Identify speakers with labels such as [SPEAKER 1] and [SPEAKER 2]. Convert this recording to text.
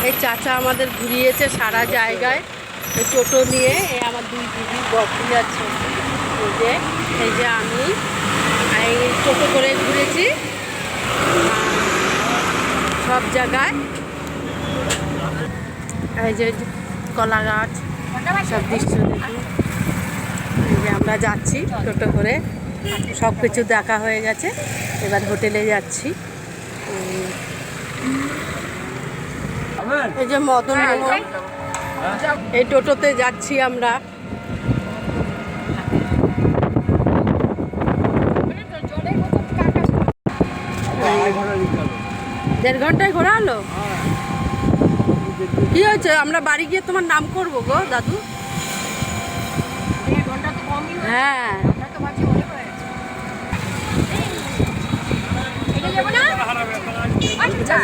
[SPEAKER 1] এই চাচা আমাদের ঘুরিয়েছে সারা জায়গায় এই টোটো নিয়ে। এই আমার দুই দিদি বকরি আছে, এই যে আমি এই টোটো করে ঘুরেছি সব জায়গায়। এই যে কলা গাছ, সব দৃশ্য দেখি। এই যে আমরা যাচ্ছি টোটো করে, সব কিছু দেখা হয়ে গেছে, এবার হোটেলে যাচ্ছি। এই যে মদন মোহন, এই টোটোতে যাচ্ছি আমরা। দেড় ঘন্টায় ঘোরা হলো। কি হয়েছে, আমরা বাড়ি গিয়ে তোমার নাম করবো গো দাদু। হ্যাঁ
[SPEAKER 2] আচ্ছা